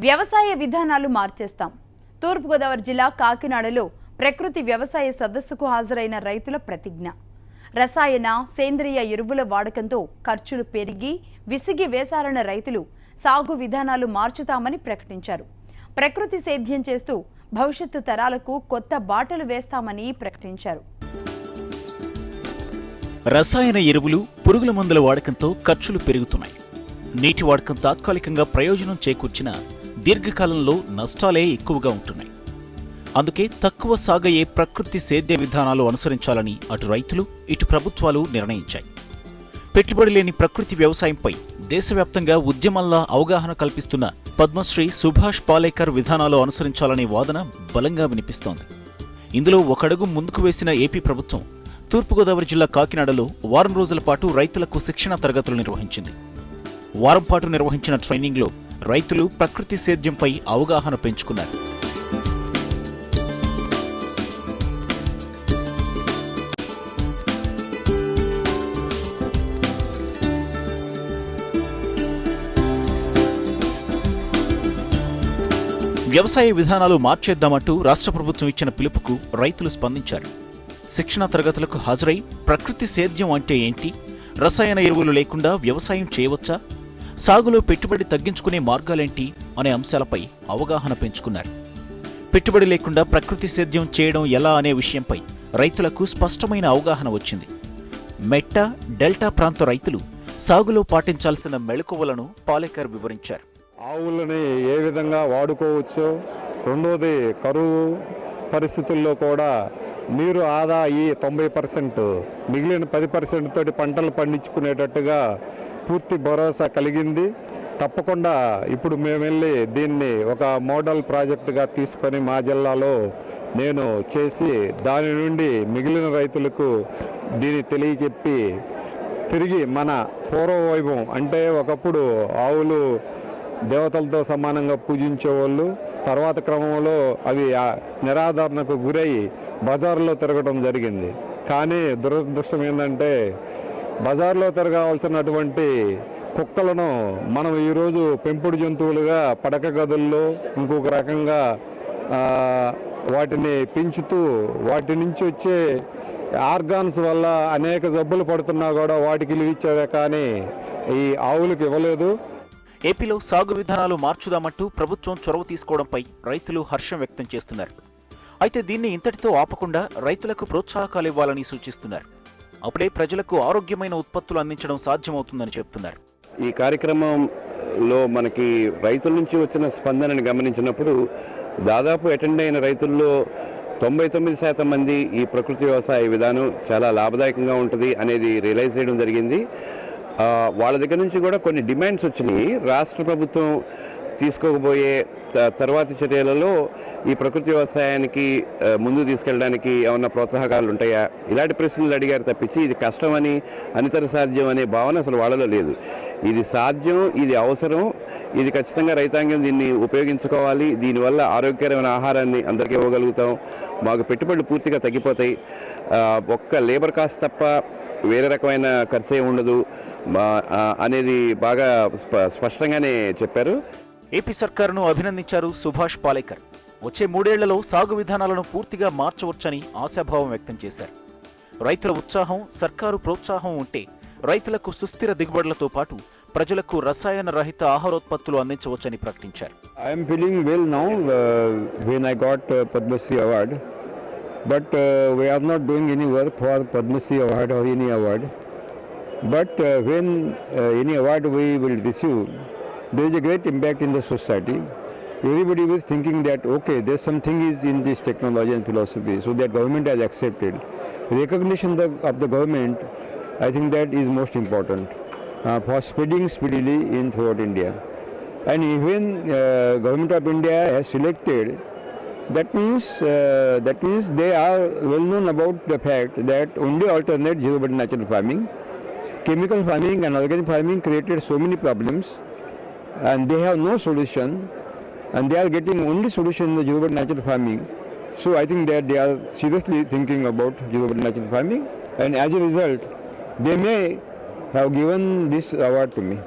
వ్యవసాయ విధానాలు మార్చేస్తాం. తూర్పుగోదావరి జిల్లా కాకినాడలో ప్రకృతి వ్యవసాయ సదస్సుకు హాజరైన రైతుల ప్రతిజ్ఞ. రసాయన సేంద్రియ ఎరువుల వాడకంతో ఖర్చులు పెరిగి విసిగి వేసారన్న రైతులు సాగు విధానాలు మార్చుతామని ప్రకటించారు. ప్రకృతి సేద్యం చేస్తూ భవిష్యత్తు తరాలకు కొత్త బాటలు వేస్తామని ప్రకటించారు. రసాయన ఎరువులు, పురుగుల మందుల వాడకంతో ఖర్చులు పెరుగుతున్నాయి. నీటి వాడకం తాత్కాలికంగా ప్రయోజనం చేకూర్చిన దీర్ఘకాలంలో నష్టాలే ఎక్కువగా ఉంటున్నాయి. అందుకే తక్కువ సాగయ్యే ప్రకృతి సేద్య విధానాలు అనుసరించాలని అటు రైతులు, ఇటు ప్రభుత్వాలు నిర్ణయించాయి. పెట్టుబడి లేని ప్రకృతి వ్యవసాయంపై దేశవ్యాప్తంగా ఉద్యమంలా అవగాహన కల్పిస్తున్న పద్మశ్రీ సుభాష్ పాలేకర్ విధానాలు అనుసరించాలనే వాదన బలంగా వినిపిస్తోంది. ఇందులో ఒక అడుగు ముందుకు వేసిన ఏపీ ప్రభుత్వం తూర్పుగోదావరి జిల్లా కాకినాడలో వారం రోజుల పాటు రైతులకు శిక్షణ తరగతులు నిర్వహించింది. వారం పాటు నిర్వహించిన ట్రైనింగ్లో రైతులు ప్రకృతి సేద్యంపై అవగాహన పెంచుకున్నారు. వ్యవసాయ విధానాలు మార్చేద్దామంటూ రాష్ట్ర ప్రభుత్వం ఇచ్చిన పిలుపుకు రైతులు స్పందించారు. శిక్షణ తరగతులకు హాజరై ప్రకృతి సేద్యం అంటే ఏంటి, రసాయన ఎరువులు లేకుండా వ్యవసాయం చేయవచ్చా, సాగులో పెట్టుబడి తగ్గించుకునే మార్గాలేంటి అనే అంశాలపై అవగాహన పెంచుకున్నారు. పెట్టుబడి లేకుండా ప్రకృతి సేద్యం చేయడం ఎలా అనే విషయంపై రైతులకు స్పష్టమైన అవగాహన వచ్చింది. మెట్ట, డెల్టా ప్రాంత రైతులు సాగులో పాటించాల్సిన మెళకువలను పాలేకర్ వివరించారు. ఆవులని ఏ విధంగా వాడుకోవచ్చో, రెండోది కరువు పరిస్థితుల్లో కూడా నీరు ఆదా అయ్యి 90%, మిగిలిన 10% తోటి పంటలు పండించుకునేటట్టుగా పూర్తి భరోసా కలిగింది. తప్పకుండా ఇప్పుడు మేము వెళ్ళి దీన్ని ఒక మోడల్ ప్రాజెక్టుగా తీసుకొని మా జిల్లాలో నేను చేసి దాని నుండి మిగిలిన రైతులకు దీన్ని తెలియచెప్పి తిరిగి మన పూర్వ వైభవం, అంటే ఒకప్పుడు ఆవులు దేవతలతో సమానంగా పూజించేవాళ్ళు, తర్వాత క్రమంలో అవి నిరాదరణకు గురై బజారులో తిరగడం జరిగింది. కానీ దురదృష్టం ఏంటంటే బజార్లో తిరగాల్సినటువంటి కుక్కలను మనం ఈరోజు పెంపుడు జంతువులుగా పడక గదుల్లో ఇంకొక రకంగా వాటిని పెంచుతూ వాటి నుంచి వచ్చే ఆర్గాన్స్ వల్ల అనేక జబ్బులు పడుతున్నా కూడా వాటికి ఇచ్చేవే కానీ ఈ ఆవులకు ఇవ్వలేదు. ఏపీలో సాగు విధానాలు మార్చుదామంటూ ప్రభుత్వం చొరవ తీసుకోవడంపై రైతులు హర్షం వ్యక్తం చేస్తున్నారు. అయితే దీన్ని ఇంతటితో ఆపకుండా రైతులకు ప్రోత్సాహకాలు ఇవ్వాలని సూచిస్తున్నారు. అప్పుడే ప్రజలకు ఆరోగ్యమైన ఉత్పత్తులు అందించడం సాధ్యమవుతుందని చెబుతున్నారు. ఈ కార్యక్రమంలో మనకి రైతుల నుంచి వచ్చిన స్పందనని గమనించినప్పుడు దాదాపు అటెండ్ అయిన రైతుల్లో 99% మంది ఈ ప్రకృతి వ్యవసాయ విధానం చాలా లాభదాయకంగా ఉంటుంది అనేది రియలైజ్ చేయడం జరిగింది. వాళ్ళ దగ్గర నుంచి కూడా కొన్ని డిమాండ్స్ వచ్చినాయి. రాష్ట్ర ప్రభుత్వం తీసుకోబోయే తర్వాతి చర్యలలో ఈ ప్రకృతి వ్యవసాయానికి ముందు తీసుకెళ్ళడానికి ఏమన్నా ప్రోత్సాహకాలు ఉంటాయా, ఇలాంటి ప్రశ్నలు అడిగారు తప్పించి ఇది కష్టమని, అనితర సాధ్యం అనే భావన అసలు వాళ్ళలో లేదు. ఇది సాధ్యం, ఇది అవసరం, ఇది ఖచ్చితంగా రైతాంగం దీన్ని ఉపయోగించుకోవాలి. దీనివల్ల ఆరోగ్యకరమైన ఆహారాన్ని అందరికీ ఇవ్వగలుగుతాం, మాకు పెట్టుబడులు పూర్తిగా తగ్గిపోతాయి, ఒక్క లేబర్ కాస్ట్ తప్ప వేరే రకమైన ఖర్చే ఉండదు అనేది బాగా స్పష్టంగానే చెప్పారు. ఏపీ సర్కారును అభినందించారు సుభాష్ పాలేకర్. వచ్చే 3 ఏళ్లలో సాగు విధానాలను పూర్తిగా మార్చవచ్చని ఆశాభావం వ్యక్తం చేశారు. రైతుల ఉత్సాహం, సర్కారు ప్రోత్సాహం ఉంటే రైతులకు సుస్థిర దిగుబడులతో పాటు ప్రజలకు రసాయన రహిత ఆహారోత్పత్తులు అందించవచ్చని ప్రకటించారు. I'm feeling well now when I got Padma Shri award. But we are not doing any work for Padma Shri award or any award. But when any award we will receive, there is a great impact in the society. Everybody was thinking that okay, there's something is in this technology and philosophy, so that government has accepted. Recognition of the government, I think that is most important for spreading speedily in throughout India. And even government of India has selected. That means they are well known about the fact that only alternate zero budget natural farming, chemical farming and organic farming created so many problems, and they have no solution, and they are getting only solution in the zero budget natural farming. So I think that they are seriously thinking about zero budget natural farming, and as a result, they may have given this award to me.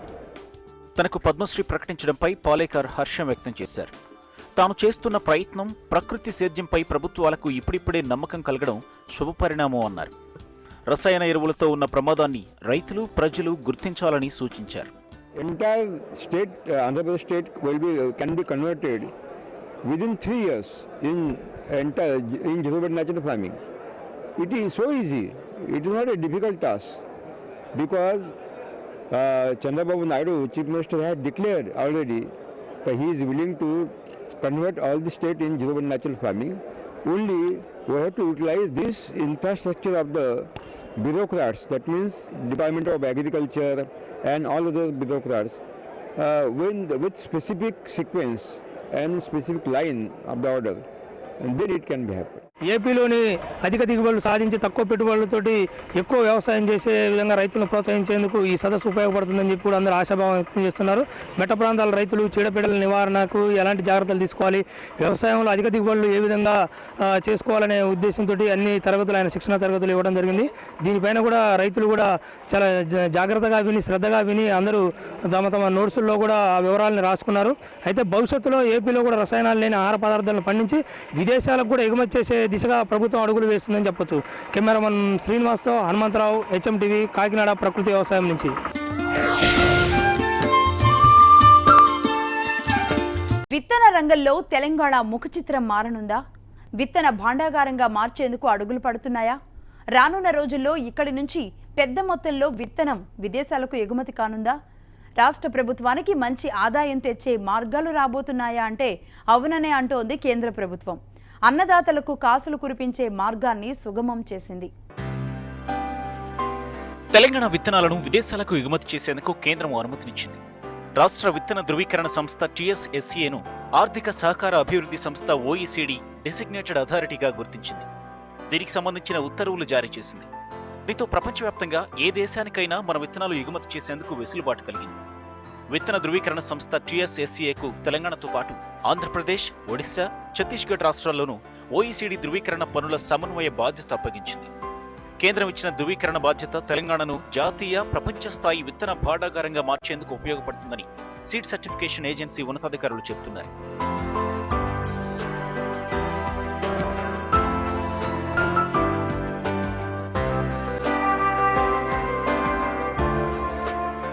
తనకు పద్మశ్రీ ప్రకటించడంపై పాలేకర్ హర్షం వ్యక్తం చేశారు. తాను చేస్తున్న ప్రయత్నం ప్రకృతి సేద్యంపై ప్రభుత్వాలకు ఇప్పుడిప్పుడే నమ్మకం కలగడం శుభపరిణామం అన్నారు. రసాయన ఎరువులతో ఉన్న ప్రమాదాన్ని రైతులు, ప్రజలు గుర్తించాలని సూచించారు. Entire state, Andhra Pradesh state can be converted within 3 years in zero-based natural farming. It is so easy. It is not a difficult task because Chandrababu Naidu, Chief Minister, had declared already that he is willing to convert all the state in zero-based natural farming. Only we have to utilize this infrastructure of the bureaucrats, that means Department of Agriculture and all other bureaucrats, with specific sequence and specific line of the order, and then it can be happen. ఏపీలోని అధిక దిగుబడులు సాధించి తక్కువ పెట్టుబడులతోటి ఎక్కువ వ్యవసాయం చేసే విధంగా రైతులను ప్రోత్సహించేందుకు ఈ సదస్సు ఉపయోగపడుతుందని చెప్పి కూడా అందరూ ఆశాభావం వ్యక్తం చేస్తున్నారు. మెట్ట ప్రాంతాల రైతులు చీడపీడల నివారణకు ఎలాంటి జాగ్రత్తలు తీసుకోవాలి, వ్యవసాయంలో అధిక దిగుబడులు ఏ విధంగా చేసుకోవాలనే ఉద్దేశంతో అన్ని తరగతులు ఆయన శిక్షణ తరగతులు ఇవ్వడం జరిగింది. దీనిపైన కూడా రైతులు కూడా చాలా జాగ్రత్తగా విని శ్రద్ధగా విని అందరూ తమ నోట్సుల్లో కూడా ఆ వివరాలను రాసుకున్నారు. అయితే భవిష్యత్తులో ఏపీలో కూడా రసాయనాలు లేని ఆహార పదార్థాలను పండించి విదేశాలకు కూడా ఎగుమతి చేసే దిశగా ప్రభుత్వం అడుగులు వేస్తుందని చెప్పొచ్చు. కెమెరామన్ శ్రీనివాస్తో హనుమంతరావు, HMTV, కాకినాడ ప్రకృతి వ్యవసాయం నుంచి. విత్తన రంగంలో తెలంగాణ ముఖ చిత్రం మారనుందా? విత్తన భాండాగారంగా మార్చేందుకు అడుగులు పడుతున్నాయా? రానున్న రోజుల్లో ఇక్కడి నుంచి పెద్ద మొత్తంలో విత్తనం విదేశాలకు ఎగుమతి కానుందా? రాష్ట్ర ప్రభుత్వానికి మంచి ఆదాయం తెచ్చే మార్గాలు రాబోతున్నాయా అంటే అవుననే అంటోంది కేంద్ర ప్రభుత్వం. అన్నదాతలకు కాసులు కురిపించే మార్గాన్ని సుగమం చేసింది. తెలంగాణ విత్తనాలను విదేశాలకు ఎగుమతి చేసేందుకు కేంద్రం అనుమతినిచ్చింది. రాష్ట్ర విత్తన ధృవీకరణ సంస్థ TSSCAను ఆర్థిక సహకార అభివృద్ధి సంస్థ OECD డెసిగ్నేటెడ్ అథారిటీగా గుర్తించింది. దీనికి సంబంధించిన ఉత్తర్వులు జారీ చేసింది. దీంతో ప్రపంచవ్యాప్తంగా ఏ దేశానికైనా మన విత్తనాలు ఎగుమతి చేసేందుకు వెసులుబాటు కలిగింది. విత్తన ధృవీకరణ సంస్థ TSSCAకు తెలంగాణతో పాటు ఆంధ్రప్రదేశ్, ఒడిశా, ఛత్తీస్గఢ్ రాష్ట్రాల్లోనూ OECD ధృవీకరణ పనుల సమన్వయ బాధ్యత అప్పగించింది. కేంద్రం ఇచ్చిన ధృవీకరణ బాధ్యత తెలంగాణను జాతీయ, ప్రపంచ స్థాయి విత్తన భాండాగారంగా మార్చేందుకు ఉపయోగపడుతుందని సీడ్ సర్టిఫికేషన్ ఏజెన్సీ ఉన్నతాధికారులు చెబుతున్నారు.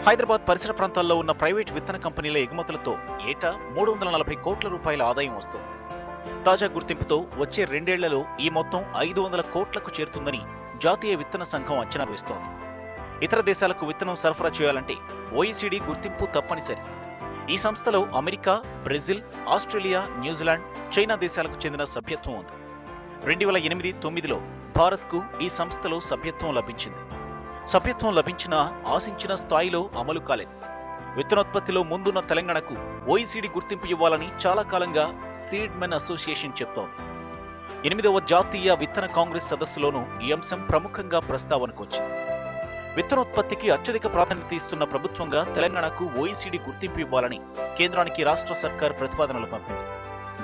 హైదరాబాద్ పరిసర ప్రాంతాల్లో ఉన్న ప్రైవేట్ విత్తన కంపెనీల ఎగుమతులతో ఏటా 340 కోట్ల రూపాయల ఆదాయం వస్తుంది. తాజా గుర్తింపుతో వచ్చే 2 ఏళ్లలో ఈ మొత్తం 500 కోట్లకు చేరుతుందని జాతీయ విత్తన సంఘం అంచనా వేస్తోంది. ఇతర దేశాలకు విత్తనం సరఫరా చేయాలంటే OECD గుర్తింపు తప్పనిసరి. ఈ సంస్థలో America, Brazil, Australia, New Zealand, China దేశాలకు చెందిన సభ్యత్వం ఉంది. 2008-9లో భారత్కు ఈ సంస్థలో సభ్యత్వం లభించింది. సభ్యత్వం లభించినా ఆశించిన స్థాయిలో అమలు కాలేదు. విత్తనోత్పత్తిలో ముందున్న తెలంగాణకు OECD గుర్తింపు ఇవ్వాలని చాలా కాలంగా సీడ్ మెన్ అసోసియేషన్ చెప్తోంది. 8వ జాతీయ విత్తన కాంగ్రెస్ సదస్సులోనూ ఈ అంశం ప్రముఖంగా ప్రస్తావనకు వచ్చింది. విత్తనోత్పత్తికి అత్యధిక ప్రాధాన్యత ఇస్తున్న ప్రభుత్వంగా తెలంగాణకు OECD గుర్తింపు ఇవ్వాలని కేంద్రానికి రాష్ట్ర సర్కార్ ప్రతిపాదనలు పంపింది.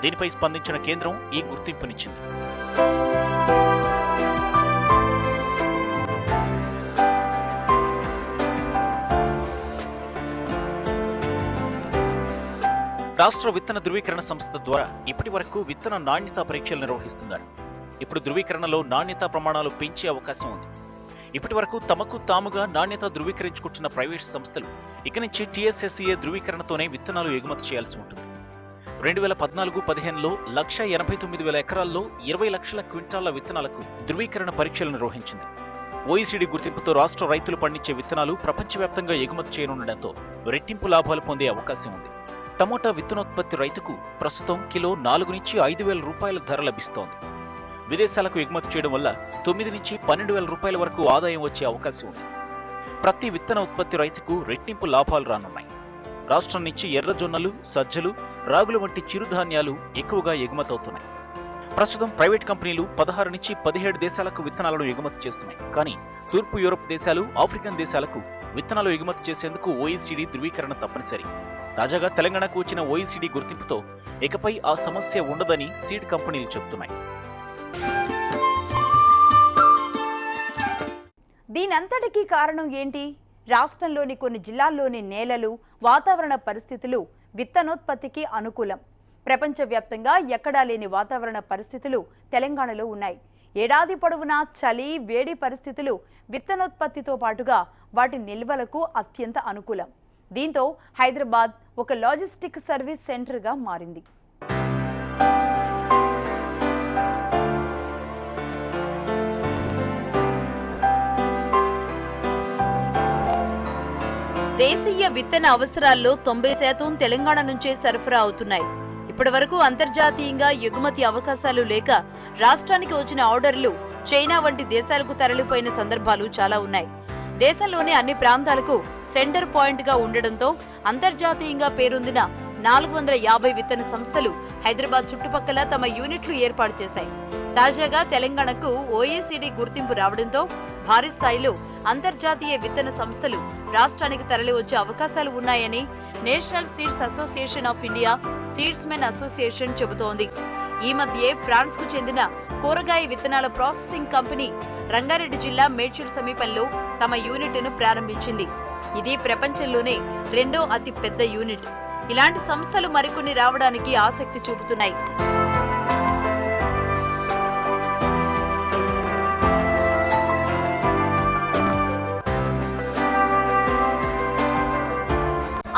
దీనిపై స్పందించిన కేంద్రం ఈ గుర్తింపునిచ్చింది. రాష్ట్ర విత్తన ధృవీకరణ సంస్థ ద్వారా ఇప్పటి వరకు విత్తన నాణ్యతా పరీక్షలు నిర్వహిస్తున్నారు. ఇప్పుడు ధృవీకరణలో నాణ్యతా ప్రమాణాలు పెంచే అవకాశం ఉంది. ఇప్పటి వరకు తమకు తాముగా నాణ్యత ధృవీకరించుకుంటున్న ప్రైవేట్ సంస్థలు ఇక నుంచి TSSCA ధృవీకరణతోనే విత్తనాలు ఎగుమతి చేయాల్సి ఉంటుంది. 2014-15లో 1,89,000 ఎకరాల్లో 20 లక్షల క్వింటాళ్ల విత్తనాలకు ధృవీకరణ పరీక్షలు నిర్వహించింది. OECD గుర్తింపుతో రాష్ట్ర రైతులు పండించే విత్తనాలు ప్రపంచవ్యాప్తంగా ఎగుమతి చేయనుండటంతో రెట్టింపు లాభాలు పొందే అవకాశం ఉంది. టమోటా విత్తనోత్పత్తి రైతుకు ప్రస్తుతం కిలో 4,000-5,000 రూపాయల ధర లభిస్తోంది. విదేశాలకు ఎగుమతి చేయడం వల్ల 9,000-12,000 రూపాయల వరకు ఆదాయం వచ్చే అవకాశం ఉంది. ప్రతి విత్తన ఉత్పత్తి రైతుకు రెట్టింపు లాభాలు రానున్నాయి. రాష్ట్రం నుంచి ఎర్రజొన్నలు, సజ్జలు, రాగులు వంటి చిరుధాన్యాలు ఎక్కువగా ఎగుమతవుతున్నాయి. ప్రస్తుతం ప్రైవేట్ కంపెనీలు 16-17 దేశాలకు విత్తనాలను ఎగుమతి చేస్తున్నాయి. కానీ తూర్పు యూరప్ దేశాలు, ఆఫ్రికన్ దేశాలకు విత్తనాలు ఎగుమతి చేసేందుకు OECD ధృవీకరణ తప్పనిసరి. తాజాగా తెలంగాణకు వచ్చిన OECD గుర్తింపుతో ఇకపై ఆ సమస్య ఉండదని సీడ్ కంపెనీలు చెబుతున్నాయి. దీనంతటికీ కారణం ఏంటి? రాష్ట్రంలోని కొన్ని జిల్లాల్లోని నేలలు, వాతావరణ పరిస్థితులు విత్తనోత్పత్తికి అనుకూలం. ప్రపంచవ్యాప్తంగా ఎక్కడా లేని వాతావరణ పరిస్థితులు తెలంగాణలో ఉన్నాయి. ఏడాది పొడవునా చలి, వేడి పరిస్థితులు విత్తనోత్పత్తితో పాటుగా వాటి నిల్వలకు అత్యంత అనుకూలం. దీంతో హైదరాబాద్ ఒక లాజిస్టిక్ సర్వీస్ సెంటర్గా మారింది. దేశీయ విత్తన అవసరాల్లో 90% తెలంగాణ నుంచే సరఫరా అవుతున్నాయి. ఇప్పటి వరకు అంతర్జాతీయంగా ఎగుమతి అవకాశాలు లేక రాష్ట్రానికి వచ్చిన ఆర్డర్లు చైనా వంటి దేశాలకు తరలిపోయిన సందర్భాలు చాలా ఉన్నాయి. దేశంలోని అన్ని ప్రాంతాలకు సెంటర్ పాయింట్ గా ఉండడంతో అంతర్జాతీయంగా పేరొందిన 450 విత్తన సంస్థలు హైదరాబాద్ చుట్టుపక్కల తమ యూనిట్లు ఏర్పాటు చేశాయి. తాజాగా తెలంగాణకు OECD గుర్తింపు రావడంతో భారీ స్థాయిలో అంతర్జాతీయ విత్తన సంస్థలు రాష్ట్రానికి తరలి వచ్చే అవకాశాలు ఉన్నాయని national seeds association of India seedsmen association చెబుతోంది. ఈ మధ్యే ఫ్రాన్స్ కు చెందిన కూరగాయ విత్తనాల ప్రాసెసింగ్ కంపెనీ రంగారెడ్డి జిల్లా మేడ్చల్ సమీపంలో తమ యూనిట్ను ప్రారంభించింది. ఇది ప్రపంచంలోనే 2వ అతి పెద్ద యూనిట్. ఇలాంటి సంస్థలు మరికొన్ని రావడానికి ఆసక్తి చూపుతున్నాయి.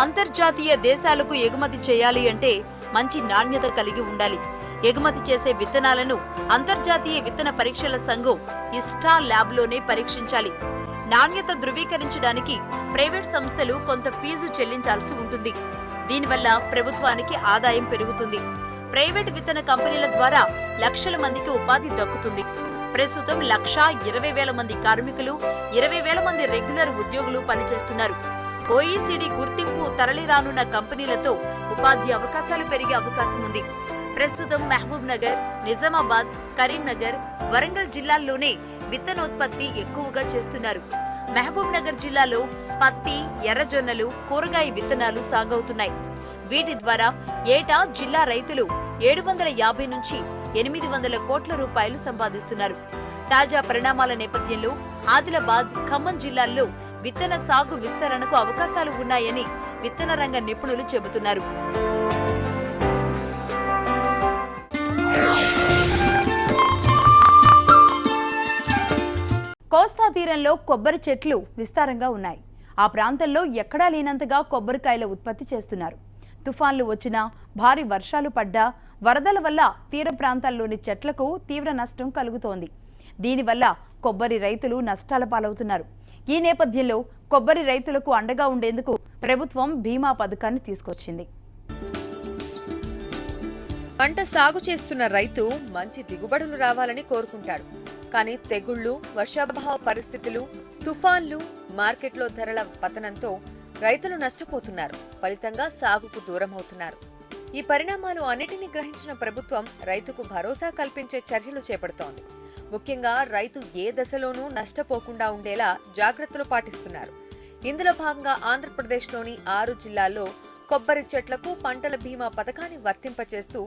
అంతర్జాతీయ దేశాలకు ఎగుమతి చేయాలి అంటే మంచి నాణ్యత కలిగి ఉండాలి. ఎగుమతి చేసే విత్తనాలను అంతర్జాతీయ విత్తన పరీక్షల సంఘం ఇస్టా ల్యాబ్లోనే పరీక్షించాలి. నాణ్యత ధృవీకరించడానికి ప్రైవేట్ సంస్థలు కొంత ఫీజు చెల్లించాల్సి ఉంటుంది. దీనివల్ల ప్రభుత్వానికి ఆదాయం పెరుగుతుంది. ప్రైవేట్ విత్తన కంపెనీల ద్వారా లక్షల మందికి ఉపాధి దక్కుతుంది. ప్రస్తుతం 1,20,000 మంది కార్మికులు, 20,000 మంది రెగ్యులర్ ఉద్యోగులు పనిచేస్తున్నారు. OECD గుర్తింపు తరలి రానున్న కంపెనీలతో ఉపాధి అవకాశాలు పెరిగే అవకాశం ఉంది. ప్రస్తుతం మహబూబ్ నగర్, నిజామాబాద్, కరీంనగర్, వరంగల్ జిల్లాల్లోనే విత్తనోత్పత్తి ఎక్కువగా చేస్తున్నారు. మహబూబ్ నగర్ జిల్లాలో పత్తి, ఎర్రజొన్నలు, కూరగాయ విత్తనాలు సాగవుతున్నాయి. వీటి ద్వారా ఏటా జిల్లా రైతులు 750 నుంచి 800 కోట్ల రూపాయలు సంపాదిస్తున్నారు. తాజా పరిణామాల నేపథ్యంలో ఆదిలాబాద్, ఖమ్మం జిల్లాల్లో విత్తన సాగు విస్తరణకు అవకాశాలు ఉన్నాయని విత్తన రంగ నిపుణులు చెబుతున్నారు. కోస్తా తీరంలో కొబ్బరి చెట్లు విస్తారంగా ఉన్నాయి. ఆ ప్రాంతంలో ఎక్కడా లేనంతగా కొబ్బరికాయల ఉత్పత్తి చేస్తున్నారు. తుఫాన్లు వచ్చినా, భారీ వర్షాలు పడ్డా, వరదల వల్ల తీర ప్రాంతాల్లోని చెట్లకు తీవ్ర నష్టం కలుగుతోంది. దీనివల్ల కొబ్బరి రైతులు నష్టాల పాలవుతున్నారు. ఈ నేపథ్యంలో కొబ్బరి రైతులకు అండగా ఉండేందుకు ప్రభుత్వం బీమా పథకాన్ని తీసుకొచ్చింది. పంట సాగు చేస్తున్న రైతు మంచి దిగుబడులు రావాలని కోరుకుంటాడు. కానీ తెగుళ్లు, వర్షాభావ పరిస్థితులు, తుఫాన్లు, మార్కెట్లో ధరల పతనంతో రైతులు నష్టపోతున్నారు. ఫలితంగా సాగుకు దూరమవుతున్నారు. ఈ పరిణామాలు అన్నిటినీ గ్రహించిన ప్రభుత్వం రైతుకు భరోసా కల్పించే చర్యలు చేపడుతోంది. ముఖ్యంగా రైతు ఏ దశలోనూ నష్టపోకుండా ఉండేలా జాగ్రత్తలు పాటిస్తున్నారు. ఇందులో భాగంగా ఆంధ్రప్రదేశ్లోని 6 జిల్లాల్లో కొబ్బరి చెట్లకు పంటల బీమా పథకాన్ని వర్తింపచేస్తూ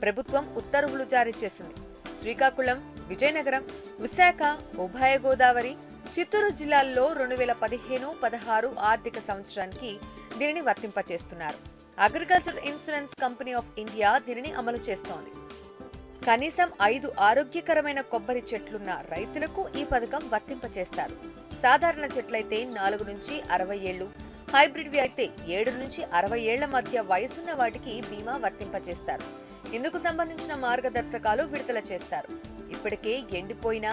ప్రభుత్వం ఉత్తర్వులు జారీ చేసింది. శ్రీకాకుళం, విజయనగరం, విశాఖ, ఉభయ గోదావరి, చిత్తూరు జిల్లాల్లో 2015-16 ఆర్థిక సంవత్సరానికి దీనిని వర్తింపచేస్తున్నారు. Agriculture insurance company of India దీనిని అమలు చేస్తోంది. కనీసం 5 ఆరోగ్యకరమైన కొబ్బరి చెట్లున్న రైతులకు ఈ పథకం వర్తింపచేస్తారు. సాధారణ చెట్లయితే 4 నుంచి 60 ఏళ్లు, హైబ్రిడ్వి అయితే 7 నుంచి 60 ఏళ్ల మధ్య వయసున్న వాటికి బీమా వర్తింపచేస్తారు. ఇందుకు సంబంధించిన మార్గదర్శకాలు విడుదల చేస్తారు. ఇప్పటికే ఎండిపోయిన,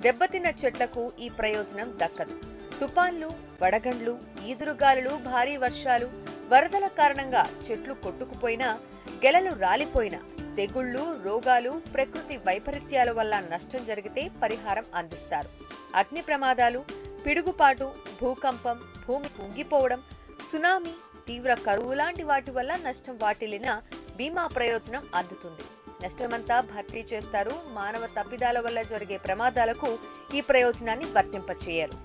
దెబ్బతిన్న చెట్లకు ఈ ప్రయోజనం దక్కదు. తుపాన్లు, వడగండ్లు, ఈదురుగాలులు, భారీ వర్షాలు, వరదల కారణంగా చెట్లు కొట్టుకుపోయినా, గెలలు రాలిపోయినా, తెగుళ్లు, రోగాలు, ప్రకృతి వైపరీత్యాల వల్ల నష్టం జరిగితే పరిహారం అందిస్తారు. అగ్ని ప్రమాదాలు, పిడుగుపాటు, భూకంపం, భూమి కుంగిపోవడం, సునామీ, తీవ్ర కరువు లాంటి వాటి వల్ల నష్టం వాటిల్లినా బీమా ప్రయోజనం అందుతుంది. నష్టమంతా భర్తీ చేస్తారు. మానవ తప్పిదాల వల్ల జరిగే ప్రమాదాలకు ఈ ప్రయోజనాన్ని వర్తింపచేయరు.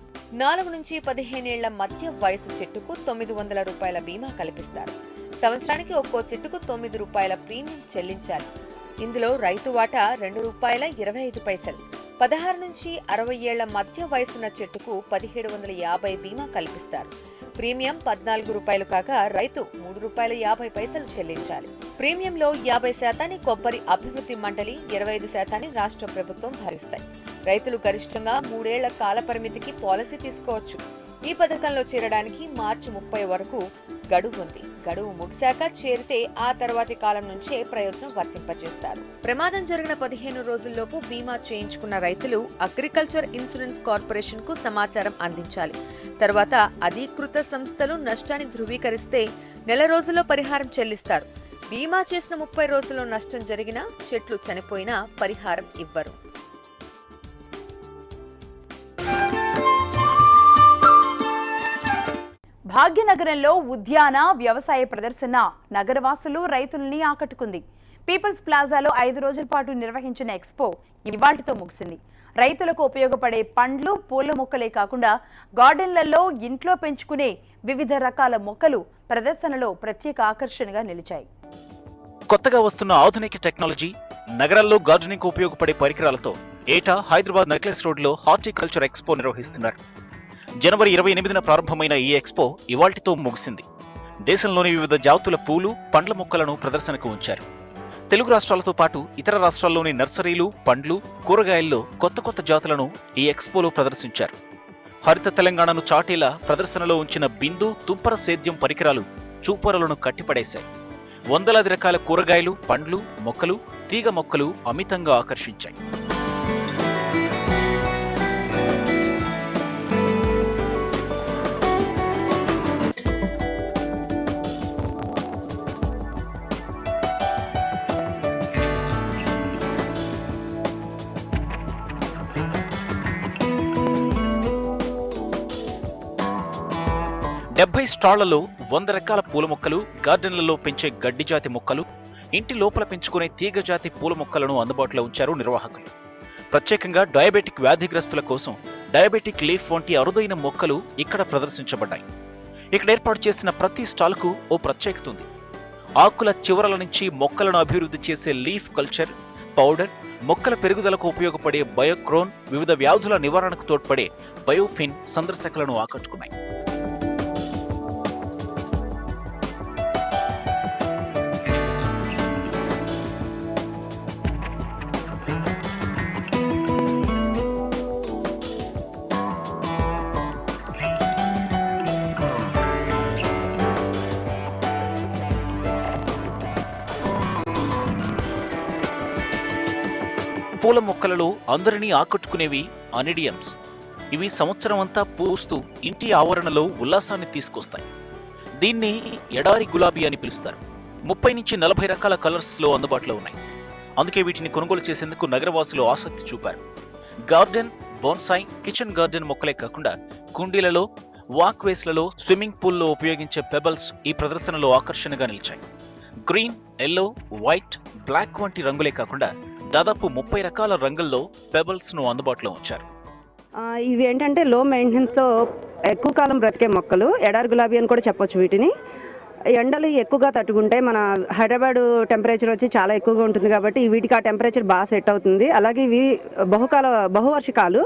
4 నుంచి 15 ఏళ్ల మధ్య వయసు చెట్టుకు 900 రూపాయల బీమా కల్పిస్తారు. సంవత్సరానికి ఒక్కో చెట్టుకు 9 రూపాయల ప్రీమియం చెల్లించాలి. ఇందులో రైతు వాటా 2 రూపాయల 25 పైసలు. 16 నుంచి 60 ఏళ్ల మధ్య వయసున్న చెట్టుకు 1750 బీమా కల్పిస్తారు. ప్రీమియం 14 రూపాయలు కాగా రైతు ₹3.50 చెల్లించాలి. ప్రీమియంలో 50% కొబ్బరి అభివృద్ధి మండలి, 25% రాష్ట్ర ప్రభుత్వం భరిస్తాయి. రైతులు గరిష్టంగా 3 ఏళ్ల కాల పరిమితికి పాలసీ తీసుకోవచ్చు. ఈ పథకంలో చేరడానికి మార్చి 30 వరకు గడువు ఉంది. గడువు ముగిశాక చేరితే ఆ తర్వాతి కాలం నుంచే ప్రయోజనం వర్తింపజేస్తారు. ప్రమాదం జరిగిన 15 రోజుల్లోపు బీమా చేయించుకున్న రైతులు అగ్రికల్చర్ ఇన్సూరెన్స్ కార్పొరేషన్ కు సమాచారం అందించాలి. తర్వాత అధీకృత సంస్థలు నష్టాన్ని ధృవీకరిస్తే నెల రోజుల్లో పరిహారం చెల్లిస్తారు. బీమా చేసిన 30 రోజుల్లో నష్టం జరిగినా, చెట్లు చనిపోయినా పరిహారం ఇవ్వరు. భాగ్యనగరంలో ఉద్యాన వ్యవసాయ ప్రదర్శన నగరవాసులు రైతుల్ని ఆకట్టుకుంది. పీపుల్స్ ప్లాజాలో 5 రోజుల పాటు నిర్వహించిన ఎక్స్పో ఇవాళ్టితో ముగిసింది. రైతులకు ఉపయోగపడే పండ్లు, పూల మొక్కలే కాకుండా గార్డెన్లలో ఇంట్లో పెంచుకునే వివిధ రకాల మొక్కలు ప్రదర్శనలో ప్రత్యేక ఆకర్షణగా నిలిచాయి. కొత్తగా వస్తున్న ఆధునిక టెక్నాలజీ, నగరాల్లో గార్డెనింగ్ ఉపయోగపడే పరికరాలతో ఏటా హైదరాబాద్ నెక్లెస్ రోడ్లో హార్టికల్చర్ ఎక్స్పో నిర్వహిస్తున్నారు. జనవరి 28న ప్రారంభమైన ఈ ఎక్స్పో ఇవాళ్టితో ముగిసింది. దేశంలోని వివిధ జాతుల పూలు, పండ్ల మొక్కలను ప్రదర్శనకు ఉంచారు. తెలుగు రాష్ట్రాలతో పాటు ఇతర రాష్ట్రాల్లోని నర్సరీలు, పండ్లు, కూరగాయల్లో కొత్త జాతులను ఈ ఎక్స్పోలో ప్రదర్శించారు. హరిత తెలంగాణను చాటేలా ప్రదర్శనలో ఉంచిన బిందు, తుంపర సేద్యం పరికరాలు చూపరులను కట్టిపడేశాయి. వందలాది రకాల కూరగాయలు, పండ్లు, మొక్కలు, తీగ మొక్కలు అమితంగా ఆకర్షించాయి. స్టాళ్లలో 100 రకాల పూల మొక్కలు, గార్డెన్లలో పెంచే గడ్డి జాతి మొక్కలు, ఇంటి లోపల పెంచుకునే తీగ జాతి పూల మొక్కలను అందుబాటులో ఉంచారు నిర్వాహకులు. ప్రత్యేకంగా డయాబెటిక్ వ్యాధిగ్రస్తుల కోసం డయాబెటిక్ లీఫ్ వంటి అరుదైన మొక్కలు ఇక్కడ ప్రదర్శించబడ్డాయి. ఇక్కడ ఏర్పాటు చేసిన ప్రతి స్టాల్కు ఓ ప్రత్యేకత ఉంది. ఆకుల చివరల నుంచి మొక్కలను అభివృద్ధి చేసే లీఫ్ కల్చర్, పౌడర్, మొక్కల పెరుగుదలకు ఉపయోగపడే బయోక్రోన్, వివిధ వ్యాధుల నివారణకు తోడ్పడే బయోఫిన్ సందర్శకులను ఆకట్టుకున్నాయి. పూల మొక్కలలో అందరినీ ఆకట్టుకునేవి అనిడియమ్స్. ఇవి సంవత్సరం అంతా పూస్తూ ఇంటి ఆవరణలో ఉల్లాసాన్ని తీసుకొస్తాయి. దీన్ని ఎడారి గులాబీ అని పిలుస్తారు. 30 నుంచి 40 రకాల కలర్స్లో అందుబాటులో ఉన్నాయి. అందుకే వీటిని కొనుగోలు చేసేందుకు నగరవాసులు ఆసక్తి చూపారు. గార్డెన్, బోన్సాయ్, కిచెన్ గార్డెన్ మొక్కలే కాకుండా కుండీలలో, వాక్వేస్లలో, స్విమ్మింగ్ పూల్లో ఉపయోగించే పెబల్స్ ఈ ప్రదర్శనలో ఆకర్షణగా నిలిచాయి. గ్రీన్, ఎల్లో, వైట్, బ్లాక్ వంటి రంగులే కాకుండా దాదాపు 30 రకాల రంగుల్లో పెబల్స్ ను అందుబాటులో ఉంచారు. ఇవి ఏంటంటే లో మెయింటెనెన్స్తో ఎక్కువ కాలం బ్రతికే మొక్కలు, ఎడారి గులాబీ అని కూడా చెప్పొచ్చు. వీటిని ఎండలు ఎక్కువగా తట్టుకుంటే, మన హైదరాబాద్ టెంపరేచర్ వచ్చి చాలా ఎక్కువగా ఉంటుంది కాబట్టి వీటికి ఆ టెంపరేచర్ బాగా సెట్ అవుతుంది. అలాగే ఇవి బహువర్షకాలు.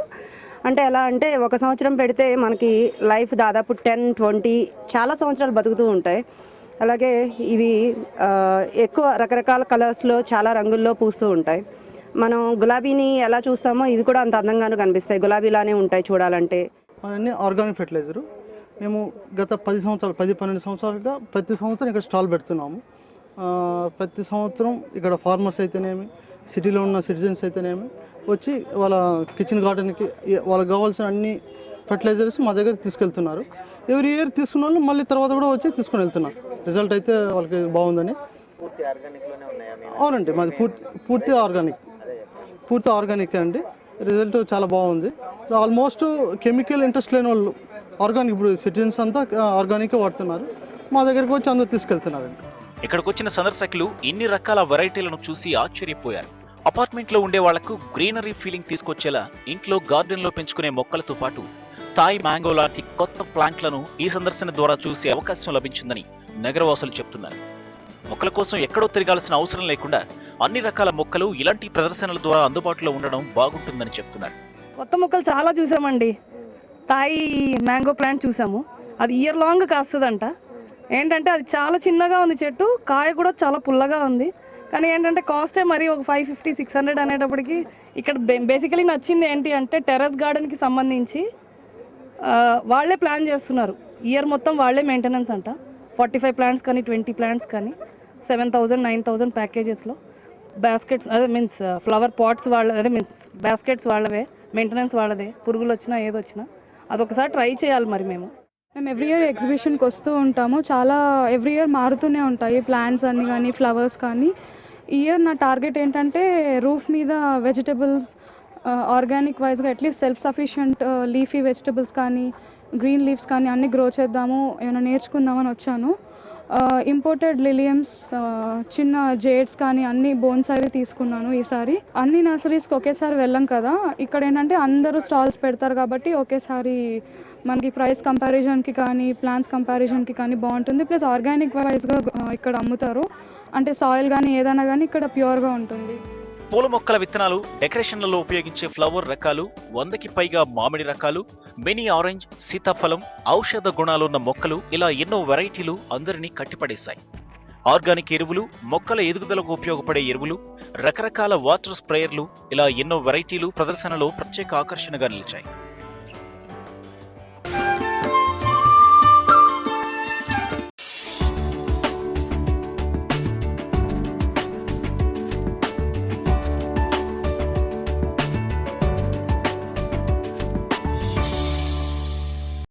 అంటే ఎలా అంటే ఒక సంవత్సరం పెడితే మనకి లైఫ్ దాదాపు 10-20 చాలా సంవత్సరాలు బతుకుతూ ఉంటాయి. అలాగే ఇవి ఎక్కువ రకరకాల కలర్స్లో చాలా రంగుల్లో పూస్తూ ఉంటాయి. మనం గులాబీని ఎలా చూస్తామో ఇవి కూడా అంత అందంగానూ కనిపిస్తాయి. గులాబీలానే ఉంటాయి చూడాలంటే. అన్నీ ఆర్గానిక్ ఫెర్టిలైజరు. మేము గత 10-12 సంవత్సరాలుగా ప్రతి సంవత్సరం ఇక్కడ స్టాల్ పెడుతున్నాము. ప్రతి సంవత్సరం ఇక్కడ ఫార్మర్స్ అయితేనేమి, సిటీలో ఉన్న సిటిజన్స్ అయితేనేమి వచ్చి వాళ్ళ కిచెన్ గార్డెన్కి వాళ్ళకి కావాల్సిన అన్ని ఫెర్టిలైజర్స్ మా దగ్గర తీసుకెళ్తున్నారు. ఎవ్రీ ఇయర్ తీసుకున్న వాళ్ళు మళ్ళీ తర్వాత కూడా వచ్చి తీసుకుని వెళ్తున్నారు. రిజల్ట్ అయితే వాళ్ళకి బాగుందని. అవునండి, మాది పూర్తి ఆర్గానిక్ అండి. రిజల్ట్ చాలా బాగుంది. ఆల్మోస్ట్ కెమికల్ ఇంట్రెస్ట్ లేని వాళ్ళు ఆర్గానిక్, ఇప్పుడు సిటిజన్స్ అంతా ఆర్గానిక్ వాడుతున్నారు. మా దగ్గరకు వచ్చి అందరూ తీసుకెళ్తున్నారండి. ఇక్కడికి వచ్చిన సందర్శకులు ఇన్ని రకాల వెరైటీలను చూసి ఆశ్చర్యపోయారు. అపార్ట్మెంట్లో ఉండే వాళ్లకు గ్రీనరీ ఫీలింగ్ తీసుకొచ్చేలా ఇంట్లో గార్డెన్లో పెంచుకునే మొక్కలతో పాటు థాయ్ మ్యాంగో లాంటి కొత్త ప్లాంట్లను ఈ సందర్శన ద్వారా చూసే అవకాశం లభించిందని నగరవాసులు చెప్తున్నారు. మొక్కల కోసం ఎక్కడో తిరగాల్సిన అవసరం లేకుండా అన్ని రకాల మొక్కలు ఇలాంటి ప్రదర్శనల ద్వారా అందుబాటులో ఉండడం బాగుంటుందని చెప్తున్నారు. కొత్త మొక్కలు చాలా చూసామండి. తాయి మ్యాంగో ప్లాంట్ చూసాము, అది ఇయర్ లాంగ్ కాస్తుందంట. ఏంటంటే అది చాలా చిన్నగా ఉంది చెట్టు, కాయ కూడా చాలా పుల్లగా ఉంది. కానీ ఏంటంటే కాస్టే మరి ఒక 550-600 అనేటప్పటికి ఇక్కడ బేసికలీ నచ్చింది ఏంటి అంటే టెర్రస్ గార్డెన్కి సంబంధించి వాళ్ళే ప్లాన్ చేస్తున్నారు. ఇయర్ మొత్తం వాళ్ళే మెయింటెనెన్స్ అంట. 45 ప్లాంట్స్ కానీ 20 ప్లాంట్స్ కానీ 7,000-9,000 ప్యాకేజెస్లో బాస్కెట్స్ అదే మీన్స్ ఫ్లవర్ పాట్స్ వాళ్ళ అదే మీన్స్ బాస్కెట్స్ వాళ్ళవే, మెయింటెనెన్స్ వాళ్ళదే. పురుగులు వచ్చినా ఏదొచ్చినా అదొకసారి ట్రై చేయాలి మరి మేము ఎవ్రీ ఇయర్ ఎగ్జిబిషన్కి వస్తూ ఉంటాము. చాలా ఎవ్రీ ఇయర్ మారుతూనే ఉంటాయి ప్లాంట్స్ అన్ని కానీ ఫ్లవర్స్ కానీ. ఈ ఇయర్ నా టార్గెట్ ఏంటంటే రూఫ్ మీద వెజిటబుల్స్ ఆర్గానిక్ వైజ్గా at least self sufficient leafy vegetables కానీ గ్రీన్ లీవ్స్ కానీ అన్నీ గ్రో చేద్దాము, ఏమైనా నేర్చుకుందామని వచ్చాను. ఇంపోర్టెడ్ లిలియమ్స్, చిన్న జేడ్స్ కానీ అన్ని బోన్స్ అవి తీసుకున్నాను ఈసారి. అన్ని నర్సరీస్కి ఒకేసారి వెళ్ళాం కదా, ఇక్కడ ఏంటంటే అందరూ స్టాల్స్ పెడతారు కాబట్టి ఒకేసారి మనకి ప్రైస్ కంపారిజన్కి కానీ ప్లాన్స్ కంపారిజన్కి కానీ బాగుంటుంది. ప్లస్ ఆర్గానిక్ వైజ్గా ఇక్కడ అమ్ముతారు, అంటే సాయిల్ కానీ ఏదైనా కానీ ఇక్కడ ప్యూర్గా ఉంటుంది. పూల మొక్కల విత్తనాలు, డెకరేషన్లలో ఉపయోగించే ఫ్లవర్ రకాలు, 100కి పైగా మామిడి రకాలు, మినీ ఆరెంజ్, సీతాఫలం, ఔషధ గుణాలున్న మొక్కలు, ఇలా ఎన్నో వెరైటీలు అందరినీ కట్టిపడేశాయి. ఆర్గానిక్ ఎరువులు, మొక్కల ఎదుగుదలకు ఉపయోగపడే ఎరువులు, రకరకాల వాటర్ స్ప్రేయర్లు, ఇలా ఎన్నో వెరైటీలు ప్రదర్శనలో ప్రత్యేక ఆకర్షణగా నిలిచాయి.